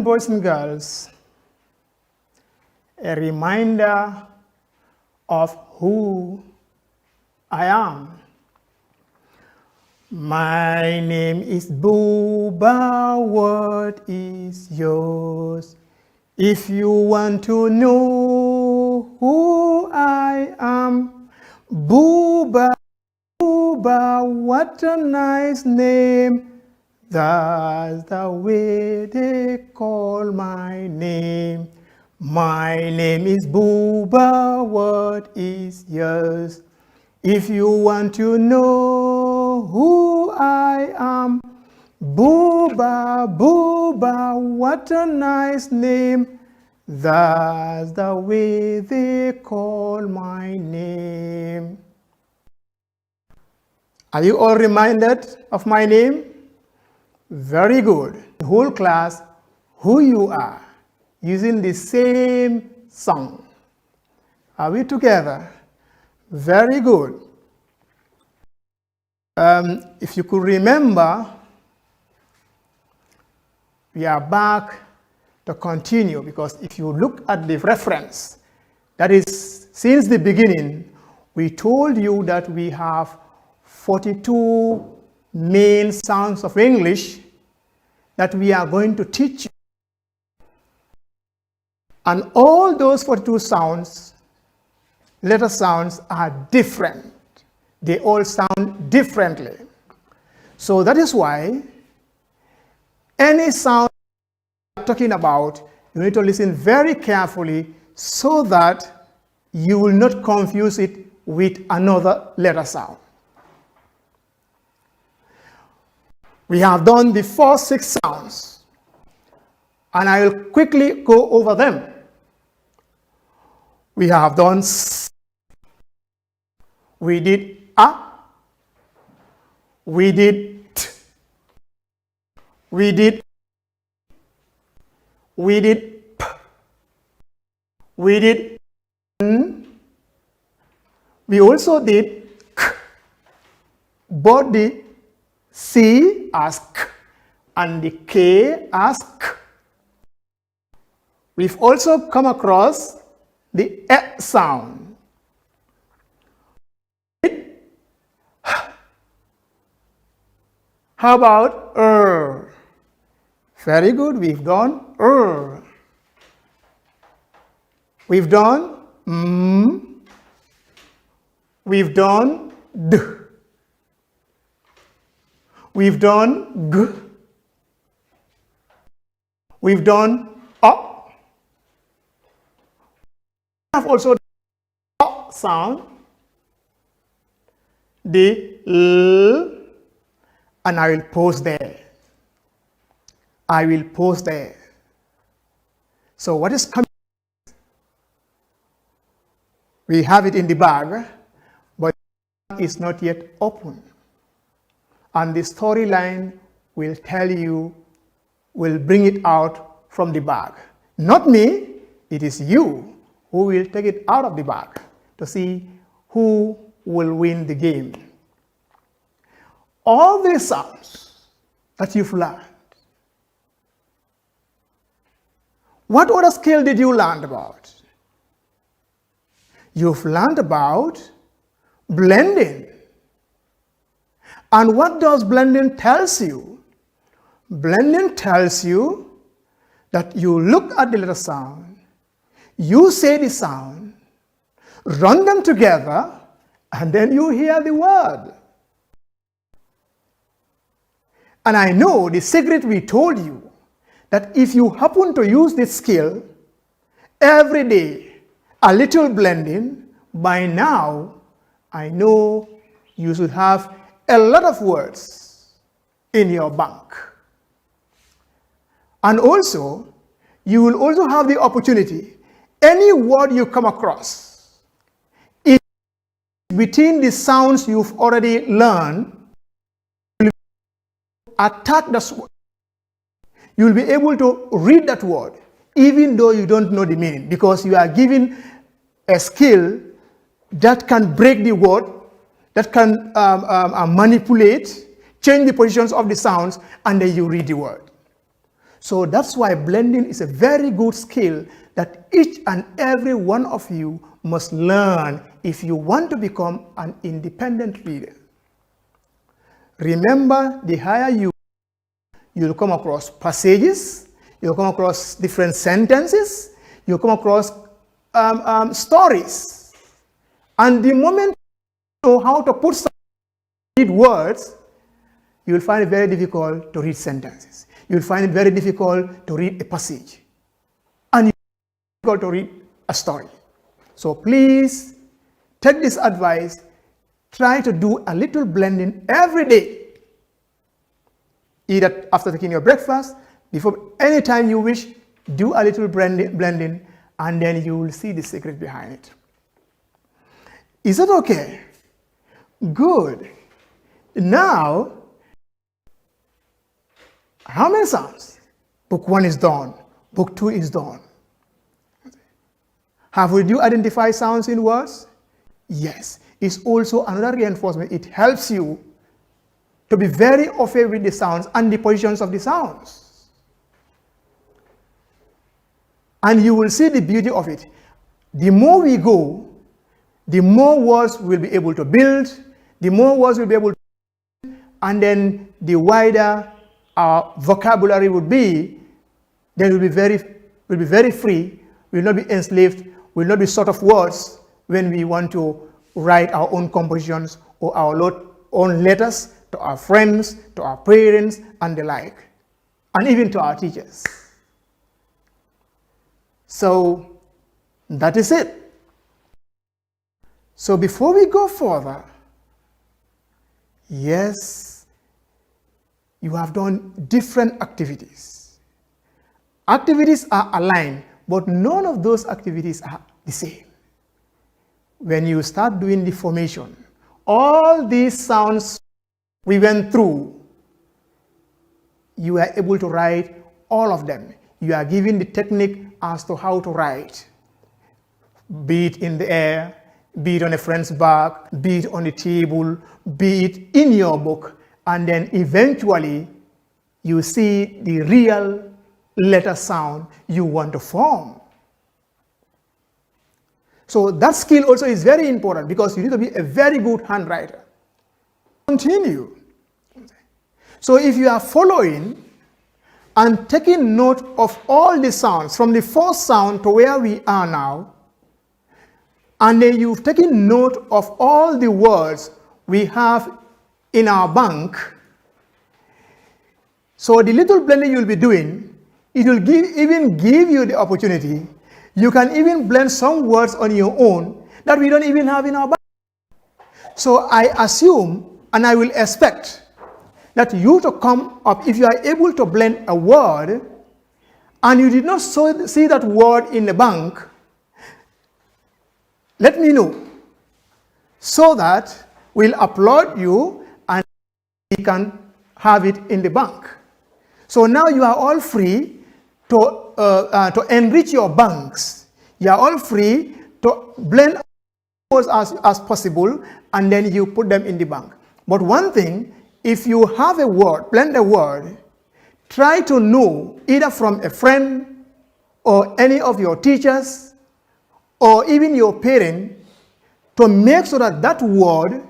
Boys and girls, a reminder of who I am. My name is Booba, what is yours? If you want to know who I am, Booba, Booba, what a nice name. That's the way they call my name. My name is Booba, what is yours? If you want to know who I am, Booba, Booba, what a nice name. That's the way they call my name. Are you all reminded of my name? Very good. The whole class, who you are, using the same song. Are we together? Very good. If you could remember, we are back to continue, because if you look at the reference, that is, since the beginning, we told you that we have 42 main sounds of English that we are going to teach you. And all those 42 sounds, letter sounds, are different. They all sound differently. So that is why any sound we are talking about, you need to listen very carefully so that you will not confuse it with another letter sound. We have done the first 6 sounds, and I will quickly go over them. We have done S, we did A, we did T, we did P, we did N, we also did K, both the C as K and the K as K. We've also come across the E sound. How about R? Very good, we've done R. We've done M. We've done D. We've done G. We've done A. We have also the A sound, the L, and I will pause there. I will pause there. So what is coming? We have it in the bag, but it's not yet open. And the storyline will tell you, will bring it out from the bag. Not me, it is you who will take it out of the bag to see who will win the game. All these sounds that you've learned, what other skill did you learn about? You've learned about blending. And what does blending tells you? Blending tells you that you look at the letter sound, you say the sound, run them together, and then you hear the word. And I know the secret we told you, that if you happen to use this skill every day, a little blending, by now, I know you should have a lot of words in your bank. And also, you will also have the opportunity, any word you come across, if between the sounds you've already learned, you will attack the word. You will be able to read that word, even though you don't know the meaning, because you are given a skill that can break the word, that can manipulate, change the positions of the sounds, and then you read the word. So that's why blending is a very good skill that each and every one of you must learn if you want to become an independent reader. Remember, the higher you'll come across passages, you'll come across different sentences, you'll come across stories. And the moment you know how to read words, you'll find it very difficult to read sentences. You'll find it very difficult to read a passage. And it's difficult to read a story. So please take this advice. Try to do a little blending every day. Either after taking your breakfast, before any time you wish, do a little blending, and then you will see the secret behind it. Is that okay? Good. Now, how many sounds? Book 1 is done. Book 2 is done. Have you identified sounds in words? Yes. It's also another reinforcement. It helps you to be very au fait with the sounds and the positions of the sounds. And you will see the beauty of it. The more we go, the more words we'll be able to build, the more words we'll be able to, and then the wider our vocabulary would be, then we'll be very free, we'll not be enslaved, we'll not be short of words when we want to write our own compositions or our own letters to our friends, to our parents, and the like, and even to our teachers. So that is it. So before we go further, yes, you have done different activities. Activities are aligned, but none of those activities are the same. When you start doing the formation, all these sounds we went through, you are able to write all of them. You are given the technique as to how to write, be it in the air, be it on a friend's back, be it on the table, be it in your book, and then eventually you see the real letter sound you want to form. So that skill also is very important because you need to be a very good handwriter. Continue. So if you are following and taking note of all the sounds from the first sound to where we are now, and then you've taken note of all the words we have in our bank, so the little blending you'll be doing, it will even give you the opportunity. You can even blend some words on your own that we don't even have in our bank. So I assume and I will expect that you to come up, if you are able to blend a word and you did not see that word in the bank, let me know so that we'll upload you and we can have it in the bank. So now you are all free to enrich your banks. You are all free to blend words as possible, and then you put them in the bank. But one thing, if you have a word, blend a word, try to know either from a friend or any of your teachers or even your parent to make sure that that word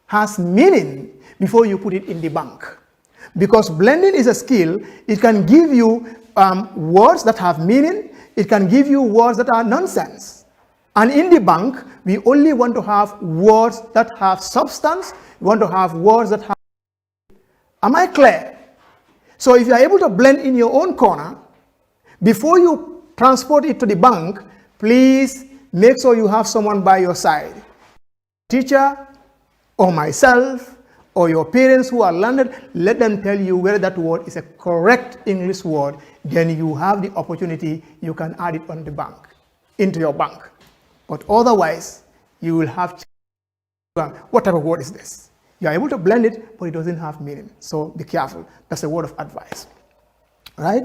has meaning before you put it in the bank. Because blending is a skill. It can give you words that have meaning. It can give you words that are nonsense. And in the bank, we only want to have words that have substance. We want to have words that have. Am I clear? So if you are able to blend in your own corner, before you transport it to the bank, please make sure you have someone by your side. Teacher or myself or your parents who are learned, let them tell you whether that word is a correct English word. Then you have the opportunity, you can add it on the bank, into your bank. But otherwise, you will have to, what type of word is this? You are able to blend it, but it doesn't have meaning. So be careful. That's a word of advice. All right?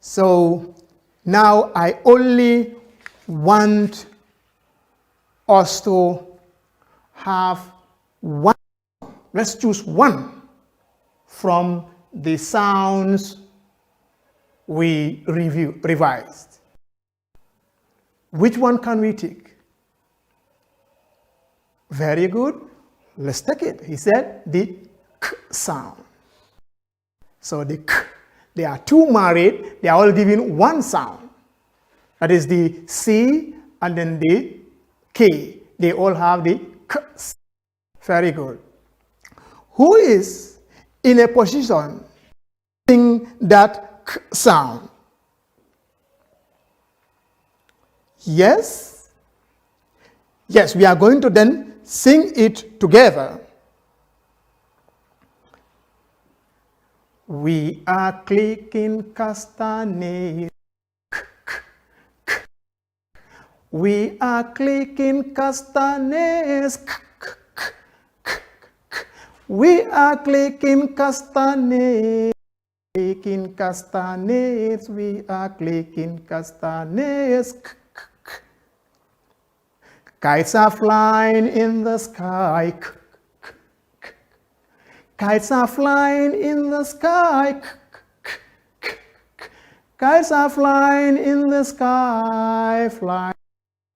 So now I only want us to have one. Let's choose one from the sounds we revised. Which one can we take? Very good. Let's take it. He said the k sound. So the k, they are two married, they are all giving one sound. That is the C and then the K. They all have the k sound. Very good. Who is in a position sing that k sound? Yes? Yes, we are going to then sing it together. We are clicking castanets. We are clicking castanets. We are clicking castanets. Clicking castanets. We are clicking castanets. Kites are flying in the sky. Kites are flying in the sky. Kites are flying in the sky. Flying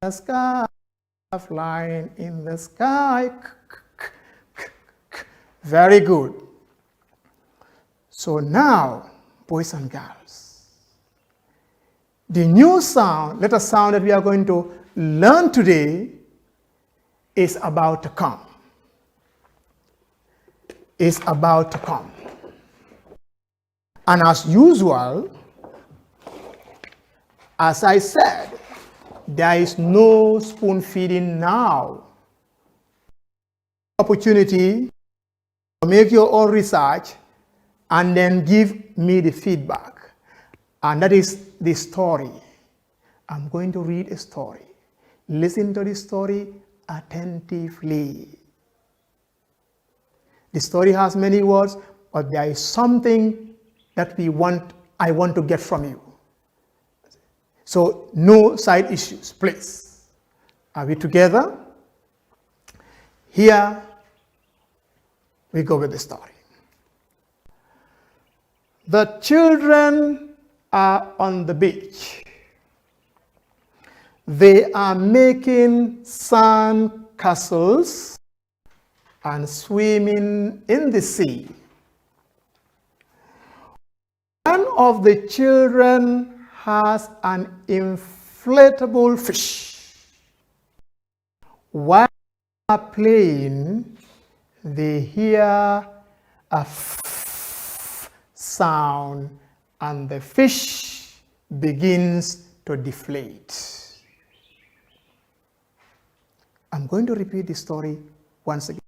in the sky. Flying in the sky. Very good. So now, boys and girls, the new sound, letter sound that we are going to learn today is about to come. Is about to come. And as usual, as I said, there is no spoon feeding now. Opportunity to make your own research and then give me the feedback. And that is the story. I'm going to read a story. Listen to the story attentively. The story has many words, but there is something that I want to get from you. So no side issues, please. Are we together? Here we go with the story. The children are on the beach. They are making sand castles and swimming in the sea. One of the children has an inflatable fish. While they are playing, they hear a sound and the fish begins to deflate. I'm going to repeat the story once again.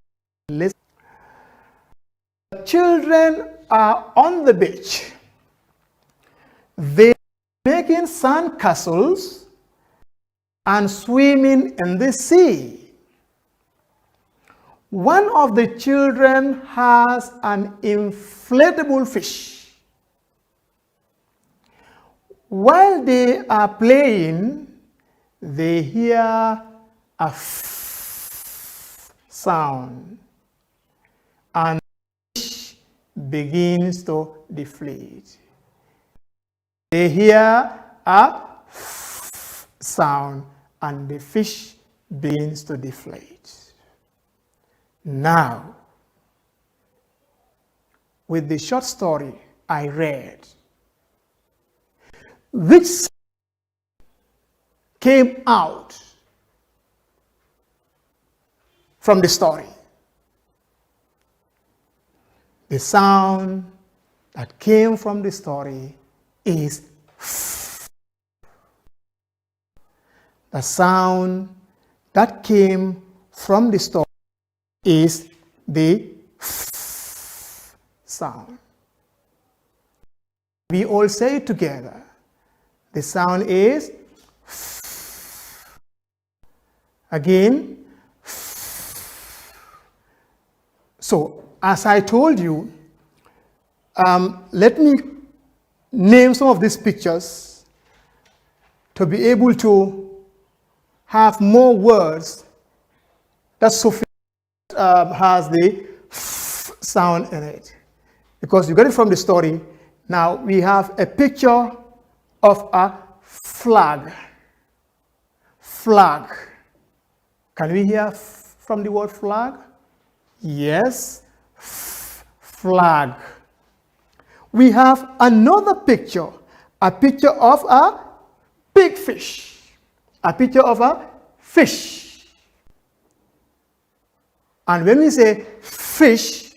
Listen. The children are on the beach. They are making sand castles and swimming in the sea. One of the children has an inflatable fish. While they are playing, they hear a sound and the fish begins to deflate. They hear a sound and the fish begins to deflate. Now, with the short story I read, which came out from the story? The sound that came from the story is the sound that came from the story is the sound. We all say it together. The sound is again. So, as I told you, let me name some of these pictures to be able to have more words that Sophia has the sound in it. Because you got it from the story, Now we have a picture of a flag. Flag. Can we hear from the word flag? Yes, flag. We have another picture, a picture of a big fish, a picture of a fish. And when we say fish,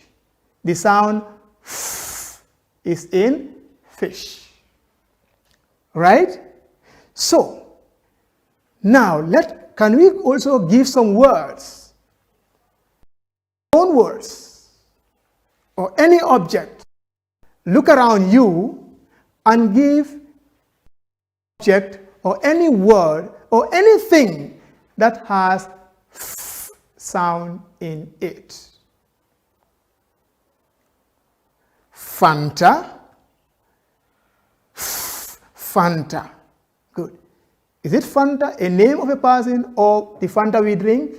the sound f is in fish, right? So now can we also give some words, own words, or any object? Look around you and give object or any word or anything that has f sound in it. Fanta, Fanta. Good. Is it Fanta a name of a person or the Fanta we drink?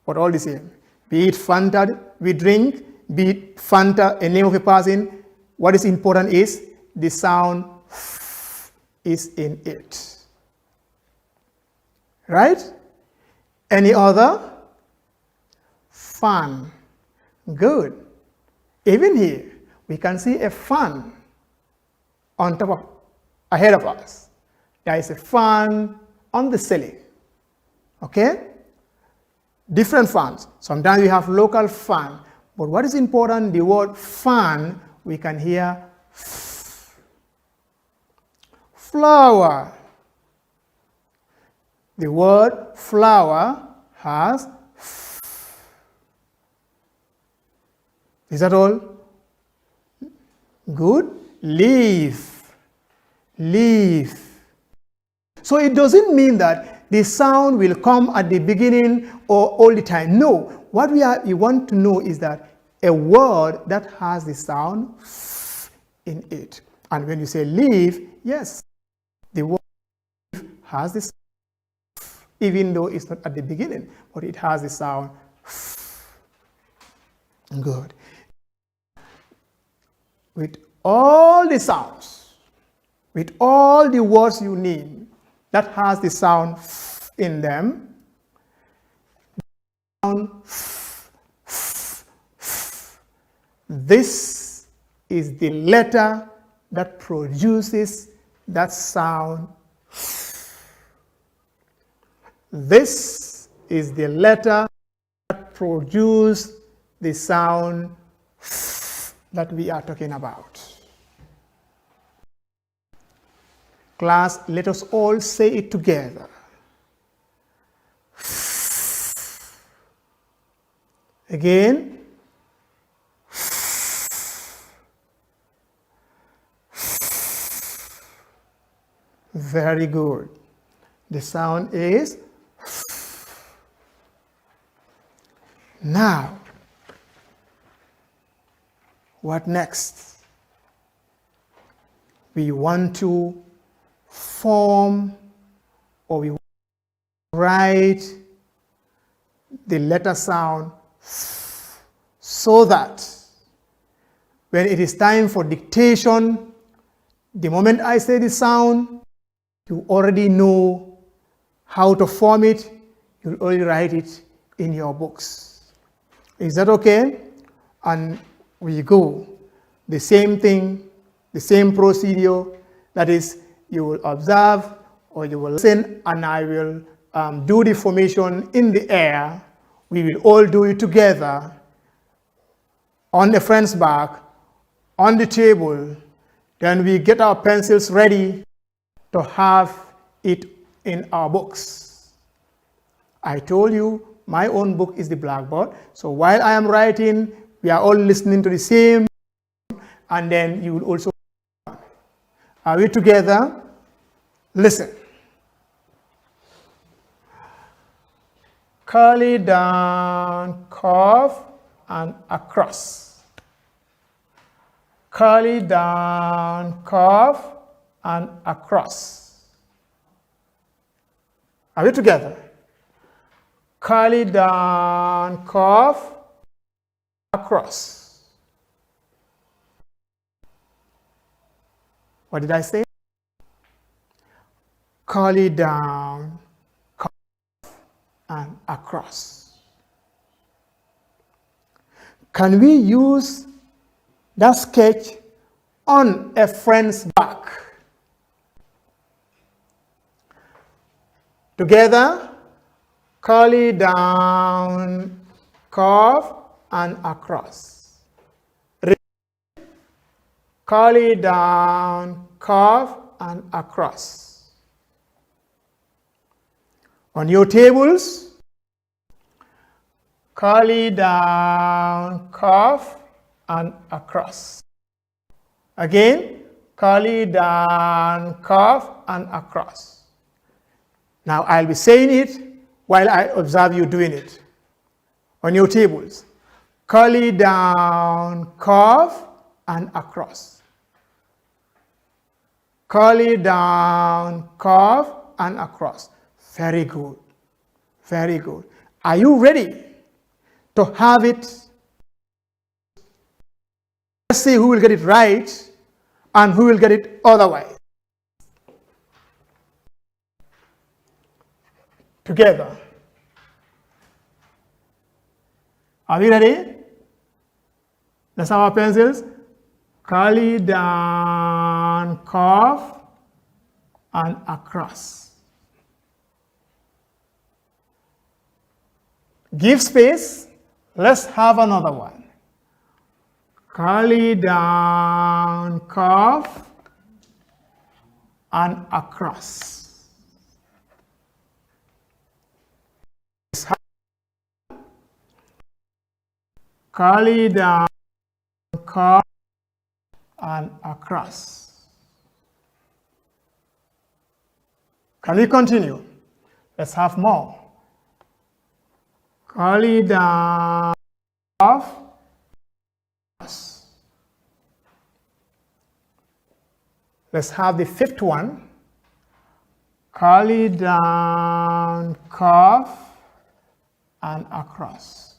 But all the same. Be it Fanta we drink, be it Fanta a name of a person, what is important is the sound f is in it. Right? Any other? Fan. Good. Even here, we can see a fan on top of, ahead of us. There is a fan on the ceiling. Okay? Different fans. Sometimes we have local fan. But what is important, the word fan, we can hear f. Flower. The word flower has f. Is that all? Good. Leaf. Leaf. So it doesn't mean that the sound will come at the beginning or all the time. No. What we want to know is that a word that has the sound f in it. And when you say leaf, yes, the word leaf has the sound f, even though it's not at the beginning, but it has the sound f. Good. With all the sounds, with all the words you need that has the sound f in them, sound f, f, f. This is the letter that produces that sound f. This is the letter that produces the sound f that we are talking about. Class, let us all say it together. Again. Very good. The sound is now. What next? We want to form or we write the letter sound so that when it is time for dictation, the moment I say the sound, you already know how to form it. You'll already write it in your books. Is that okay? And we go. The same thing, the same procedure. That is, you will observe or you will listen, and I will do the formation in the air. We will all do it together on the friend's back, on the table. Then we get our pencils ready to have it in our books. I told you my own book is the blackboard. So while I am writing, we are all listening to the same, and then you will also. Are we together? Listen. Curly down, curve, and across. Curly down, curve, and across. Are we together? Curly down, curve, across. What did I say? Curly down, curve, and across. Can we use that sketch on a friend's back? Together, curly down, curve, and across. Curly down, curve, and across. On your tables, curly down, curve, and across. Again, curly down, curve, and across. Now I'll be saying it while I observe you doing it. On your tables, curly down, curve, and across. Curly down, curve, and across. Very good. Very good. Are you ready to have it? Let's see who will get it right and who will get it otherwise. Together. Are we ready? Let's have our pencils. Curly down, curve, and across. Give space. Let's have another one. Curly down, curve, and across. Curly down, curve, and across. Can we continue? Let's have more. Curly down, curve, across. Let's have the fifth one. Curly down, curve, and across.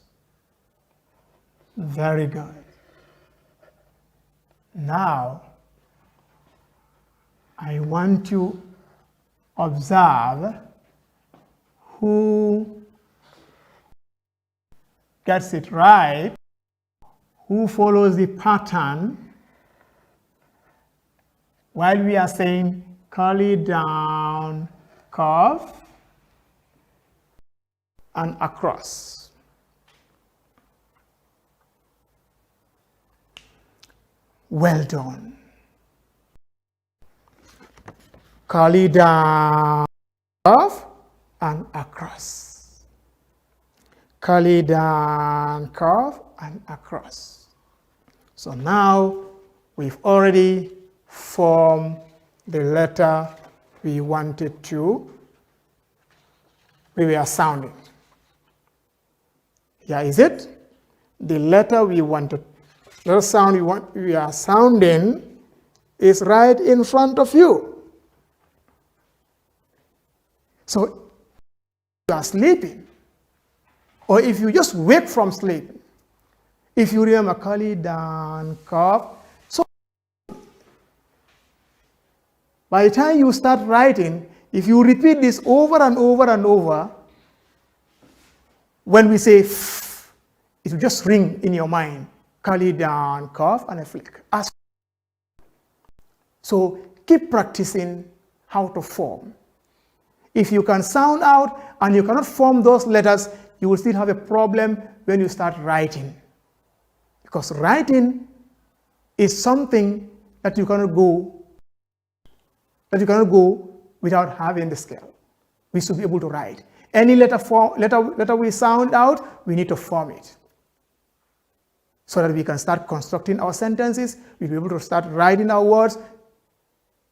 Very good. Now, I want to observe who gets it right, who follows the pattern while we are saying curly down, curve, and across. Well done. Curly down, curve, and across. Curly down, curve, and across. So now we've already formed the letter we wanted to, we were sounding. Here is it. The letter we wanted. The sound we are sounding is right in front of you. So if you are sleeping, or if you just wake from sleep, if you remember curly down, curve, so by the time you start writing, if you repeat this over and over and over, when we say f, it will just ring in your mind. Curly down, curve, and a flick. So keep practicing how to form. If you can sound out and you cannot form those letters, you will still have a problem when you start writing. Because writing is something that you cannot go without having the skill. We should be able to write. Any letter we sound out, we need to form it, so that we can start constructing our sentences. We'll be able to start writing our words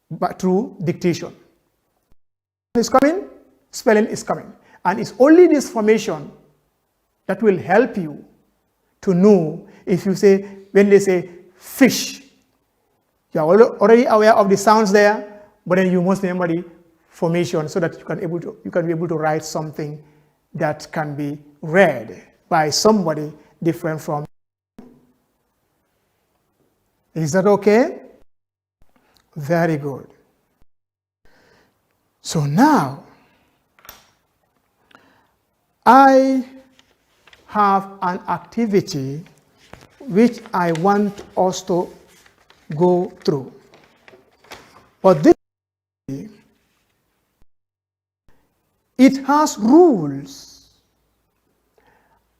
but through dictation. Is coming, spelling is coming. And it's only this formation that will help you to know if you say, when they say fish, you are already aware of the sounds there, but then you must remember the formation so that you can be able to write something that can be read by somebody different from. Is that okay? Very good. So now, I have an activity which I want us to go through. But this, it has rules,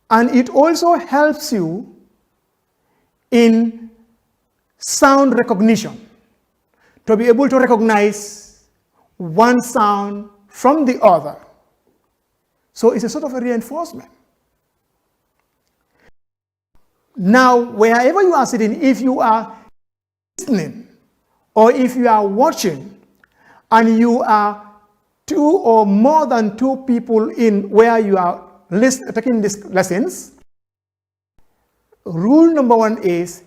and it also helps you in sound recognition, to be able to recognize one sound from the other. So it's a sort of a reinforcement. Now, wherever you are sitting, if you are listening or if you are watching and you are two or more than two people in where you are taking these lessons, rule number one is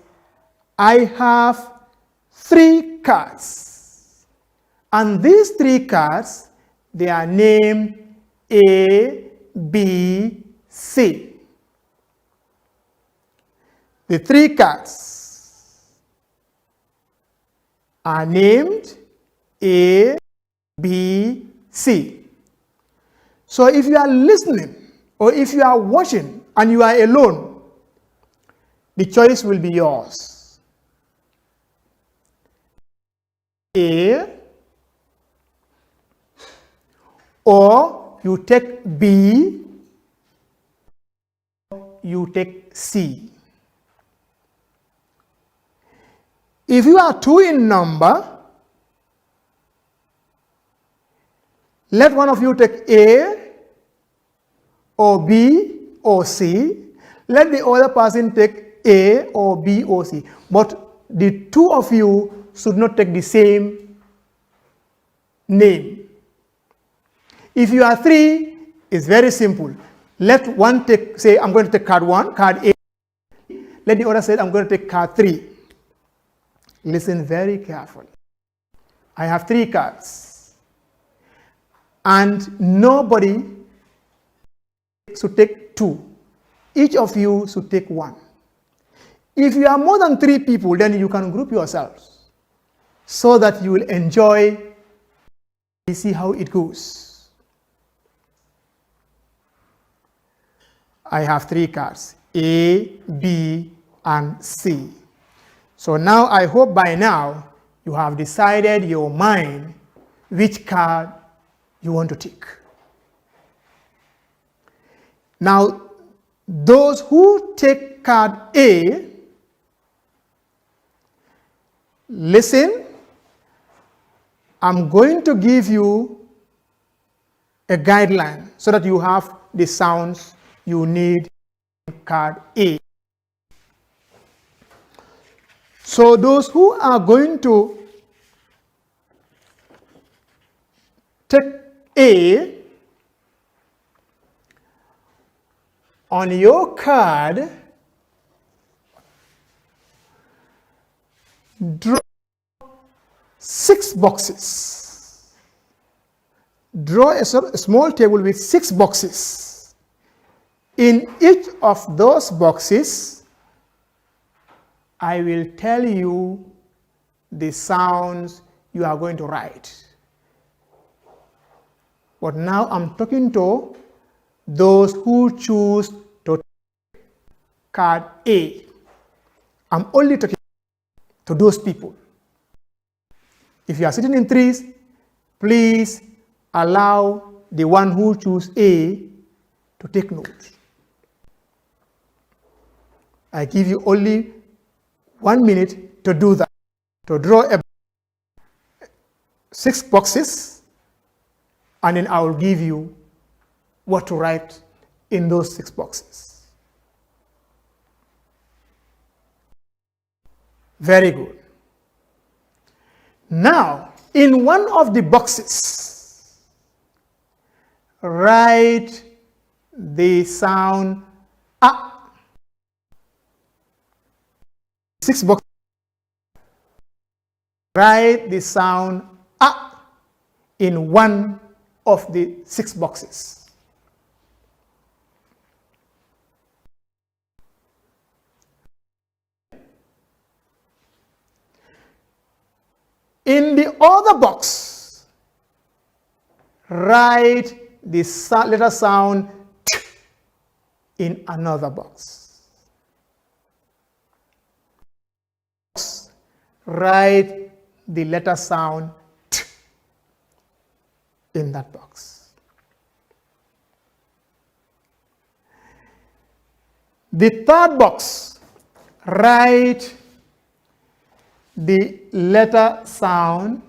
I have 3 cards. And these 3 cards, they are named A, B, C. The 3 cards are named A, B, C. So if you are listening or if you are watching and you are alone, the choice will be yours. A, or you take B, you take C. If you are 2 in number, let one of you take A or B or C. Let the other person take A or B or C. But the 2 of you should not take the same name. If you are 3, it's very simple. Let one take, say, I'm going to take card 1, card A. Let the other say, I'm going to take card 3. Listen very carefully. I have 3 cards. And nobody should take 2. Each of you should take 1. If you are more than 3 people, then you can group yourselves so that you will enjoy and see how it goes. I have 3 cards, A, B, and C. So now I hope by now you have decided your mind which card you want to take. Now, those who take card A, listen, I'm going to give you a guideline so that you have the sounds you need in card A. So those who are going to take A, on your card, draw 6 boxes. Draw a small table with 6 boxes. In each of those boxes, I will tell you the sounds you are going to write. But now I'm talking to those who choose to take card A. I'm only talking to those people. If you are sitting in 3s, please allow the one who choose A to take notes. I give you only 1 minute to do that, to draw 6 boxes, and then I will give you what to write in those 6 boxes. Very good. Now, in one of the boxes, write the sound A. 6 boxes. Write the sound A in one of the 6 boxes. In the other box, write the letter sound T in another box. Write the letter sound T in that box. The third box, write the letter sound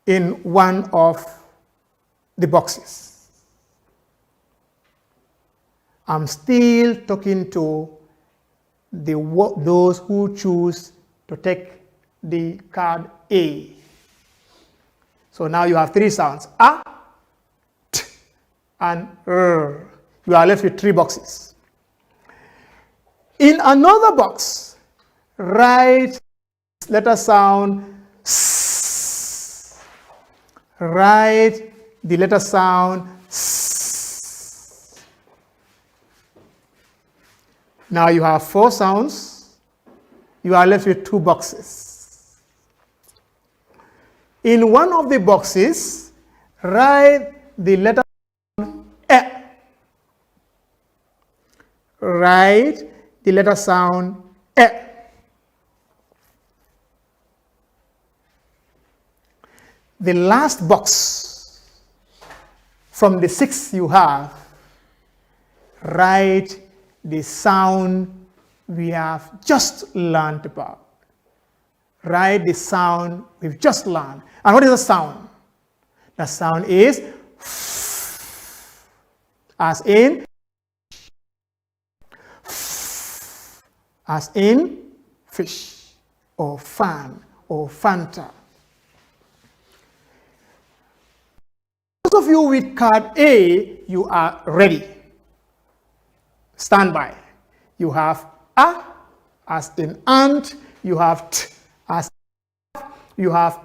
in one of the boxes. I'm still talking to those who choose to take the card A. So now you have three sounds, A, T, and R. You are left with three boxes. In another box, write letter sound S. Write the letter sound S. Now you have four sounds. You are left with two boxes. In one of the boxes, write the letter sound E. Write the letter sound E. The last box from the 6 you have, write the sound we have just learned about. Write the sound we've just learned. And what is the sound? The sound is F, as in fish, or fan, or Fanta. Those of you with card A, you are ready. Stand by. You have A as in ant, you have T as in, you have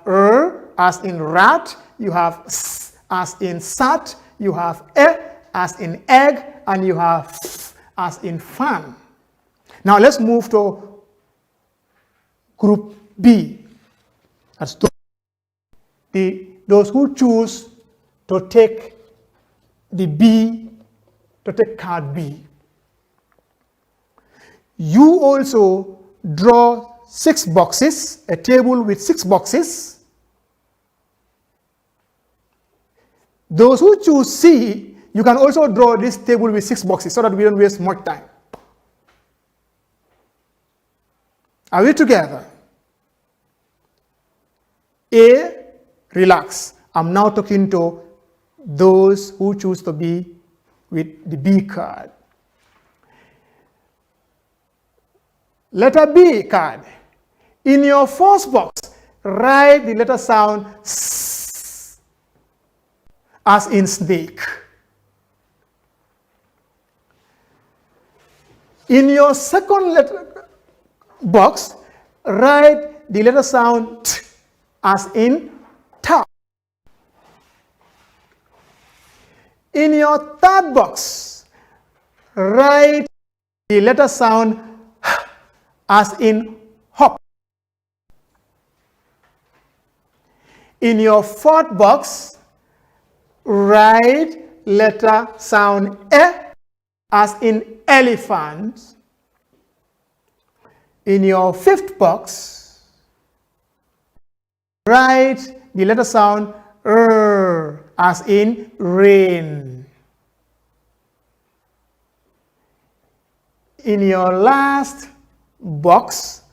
as in rat, you have S as in sat, you have E as in egg, and you have F as in fan. Now let's move to group B. That's those who choose to take card B. You also draw 6 boxes, a table with 6 boxes. Those who choose C, you can also draw this table with 6 boxes so that we don't waste much time. Are we together? A, relax. I'm now talking to those who choose to be with the B card. Letter B card. In your first box, write the letter sound S, as in snake. In your second box, write the letter sound T, as in towel. In your third box, write the letter sound H, as in hop. In your fourth box, write letter sound E, as in elephant. In your fifth box, write the letter sound R, as in rain. In your last box,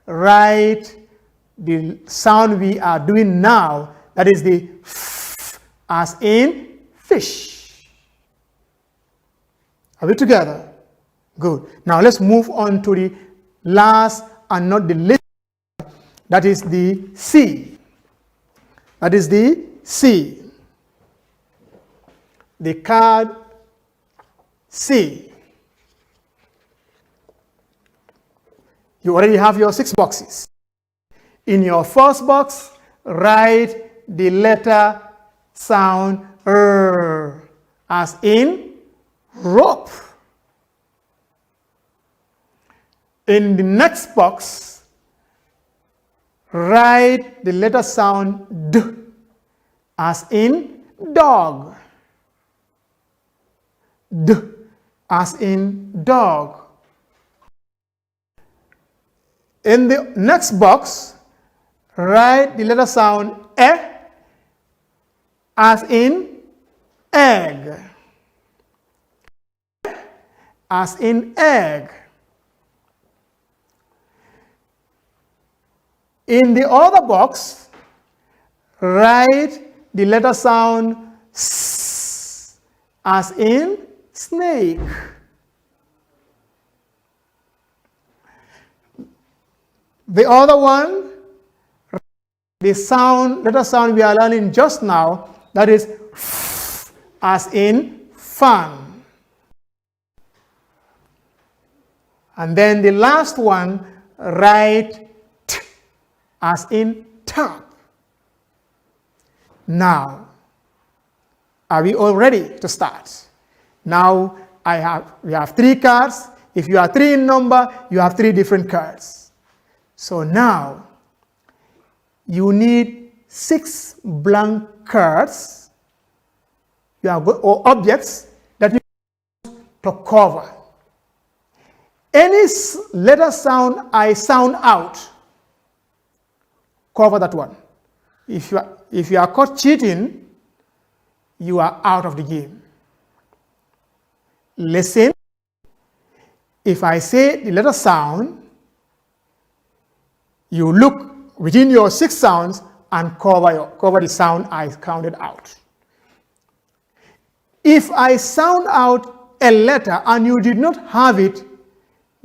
write the sound we are doing now, that is the F, as in fish. Are we together? Good. Now let's move on to the last and not the least, that is the C. That is the C. The card C. You already have your 6 boxes. In your first box, write the letter sound R, as in rope. In the next box, write the letter sound D, as in dog. D, as in dog. In the next box, write the letter sound E, as in egg. As in egg. In the other box, write the letter sound S, as in snake. The other one, the letter sound we are learning just now, that is F, as in fan. And then the last one, write T, as in tap. Now, are we all ready to start? Now, we have 3 cards. If you are 3 in number, you have 3 different cards. So now, you need 6 blank cards or objects that you use to cover. Any letter sound I sound out, cover that one. If you are caught cheating, you are out of the game. Listen. If I say the letter sound, you look within your 6 sounds and cover the sound I counted out. If I sound out a letter and you did not have it,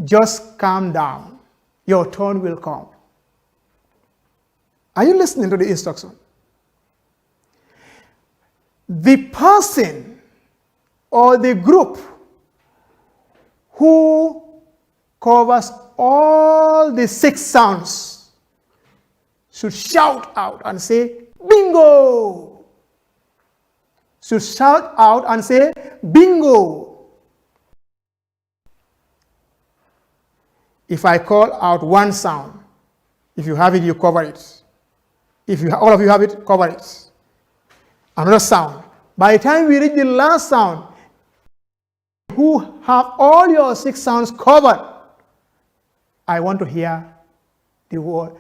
just calm down. Your turn will come. Are you listening to the instruction? The person or the group who covers all the 6 sounds should shout out and say, bingo! Should shout out and say, bingo! If I call out one sound, if you have it, you cover it. If all of you have it, cover it. Another sound. By the time we reach the last sound, who have all your 6 sounds covered, I want to hear the word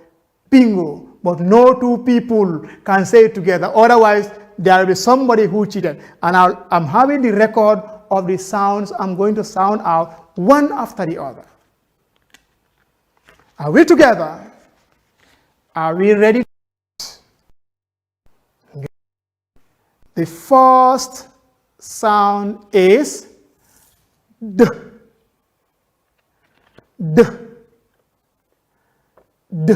bingo. But no 2 people can say it together. Otherwise, there will be somebody who cheated. And I'm having the record of the sounds I'm going to sound out one after the other. Are we together? Are we ready? The first sound is D. D. D.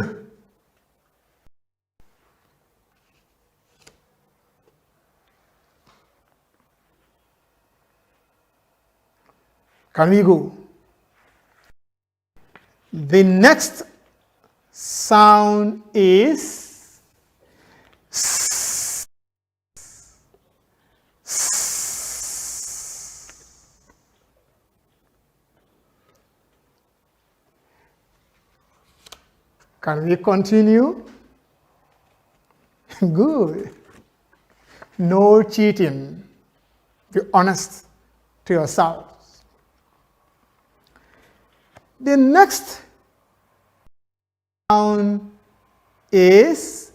Can we go? The next sound is S. Can we continue? Good. No cheating. Be honest to yourselves. The next sound is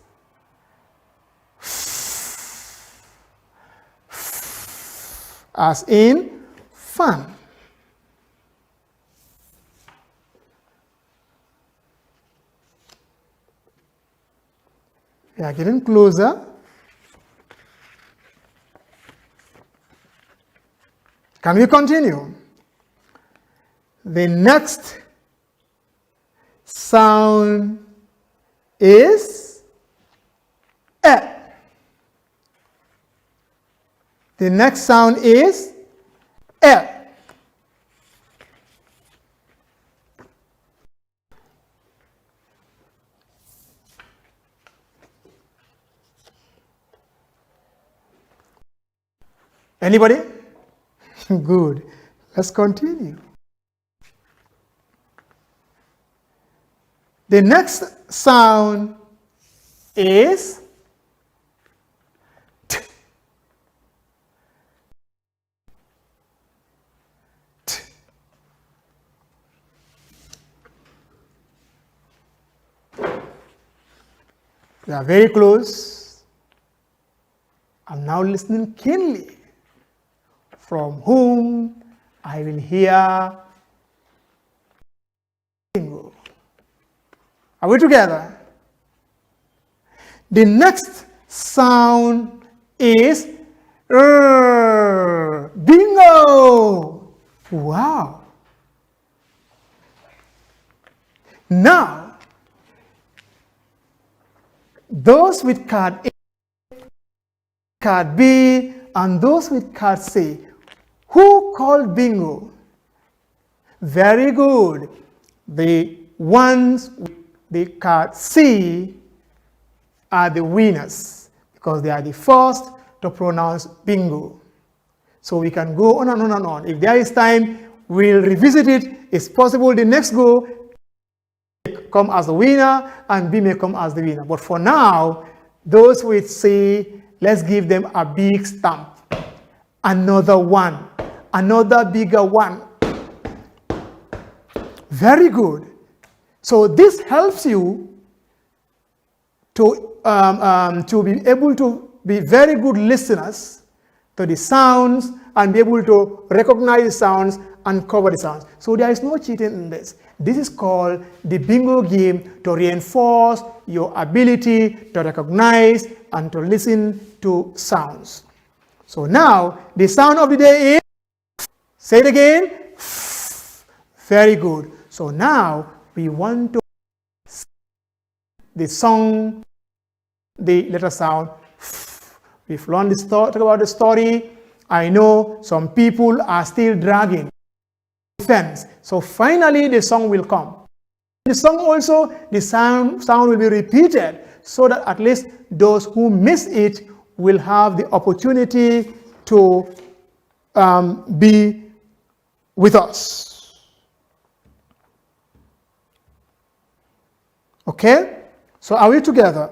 F, as in fun. We are getting closer. Can we continue? The next sound is E. The next sound is E. Anybody? Good. Let's continue. The next sound is t. T. We are very close. I'm now listening keenly. From whom I will hear bingo. Are we together? The next sound is bingo. Wow. Now, those with card A, card B, and those with card C, who called bingo? Very good. The ones with the card C are the winners because they are the first to pronounce bingo. So we can go on and on and on. If there is time, we'll revisit it. It's possible the next go may come as the winner and B may come as the winner. But for now, those with C, let's give them a big stamp. Another one. Another bigger one. Very good. So this helps you to be able to be very good listeners to the sounds and be able to recognize the sounds and cover the sounds. So there is no cheating in this. This is called the bingo game to reinforce your ability to recognize and to listen to sounds. So now the sound of the day is, say it again, very good. So now we want to the song, the letter sound. We've learned this talk about the story. I know some people are still dragging the fence. So finally the song will come. The song also, the sound will be repeated so that at least those who miss it will have the opportunity to be with us. Okay? So are we together?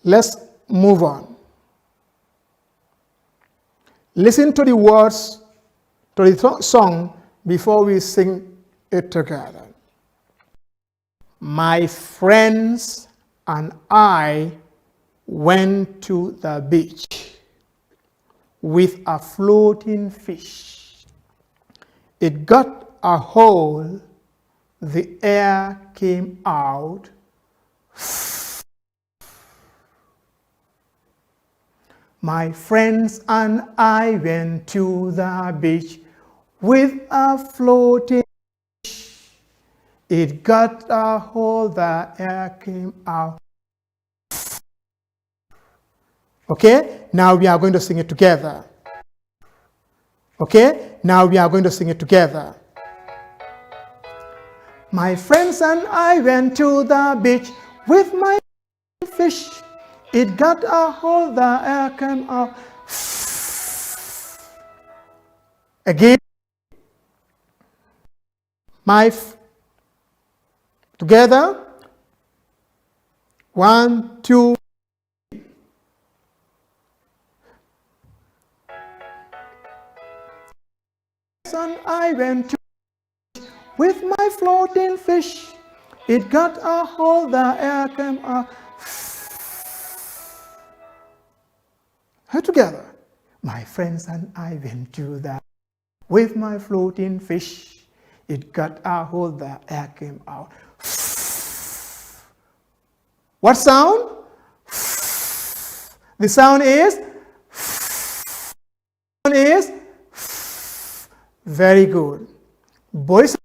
Let's move on. Listen to the words to the song before we sing it together. My friends and I went to the beach with a floating fish. It got a hole, the air came out. My friends and I went to the beach with a floating fish. It got a hole, the air came out. Okay, now we are going to sing it together. Okay, now we are going to sing it together. My friends and I went to the beach with my fish. It got a hole, the air came out. Again. Together. 1, 2. And I went to with my floating fish. It got a hole, the air came out. Together. My friends and I went to the with my floating fish. It got a hole, the air came out. What sound? The sound is very good. Boys,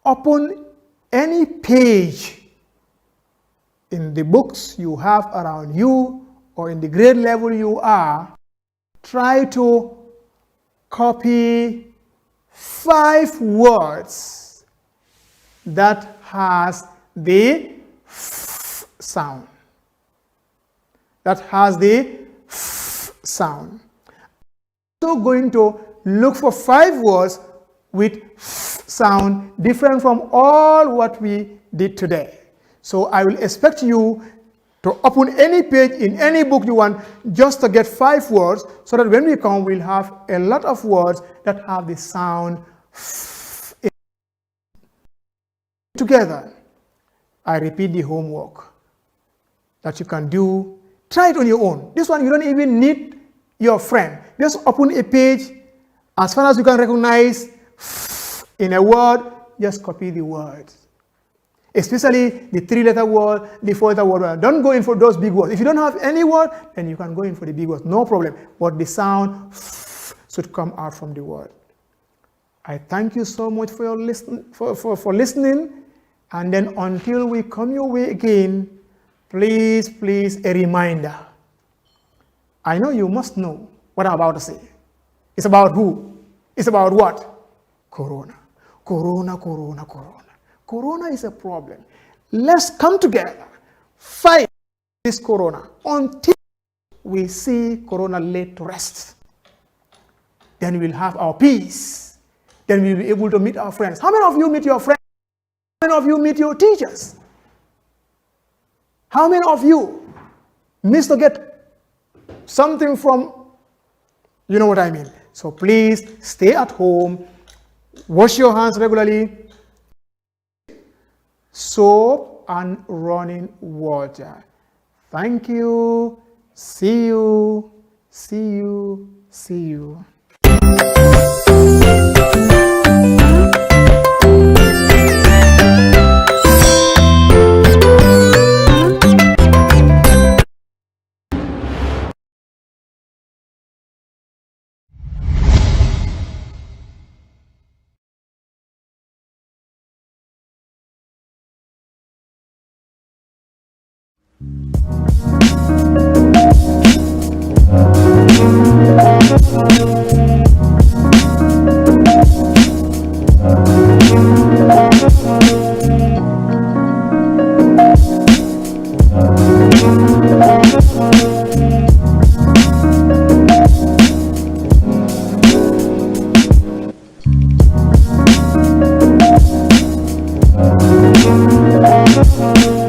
upon any page in the books you have around you or in the grade level you are, try to copy 5 words that has the f sound. That has the f sound. So going to look for 5 words with f sound different from all what we did today. So I will expect you to open any page in any book you want just to get 5 words, so that when we come, we'll have a lot of words that have the sound together. I repeat the homework that you can do. Try it on your own. This one, you don't even need your friend. Just open a page. As far as you can recognize in a word, just copy the words. Especially the 3-letter word, the 4-letter word. Don't go in for those big words. If you don't have any word, then you can go in for the big words. No problem. But the sound should come out from the word. I thank you so much for your listening. And then until we come your way again, please, a reminder. I know you must know what I'm about to say. It's about who? It's about what? Corona. Corona, corona, corona. Corona is a problem. Let's come together, fight this corona until we see corona laid to rest. Then we'll have our peace. Then we'll be able to meet our friends. How many of you meet your friends? How many of you meet your teachers? How many of you miss to get something from, you know what I mean? So please stay at home, wash your hands regularly, soap and running water. Thank you. See you. See you. See you.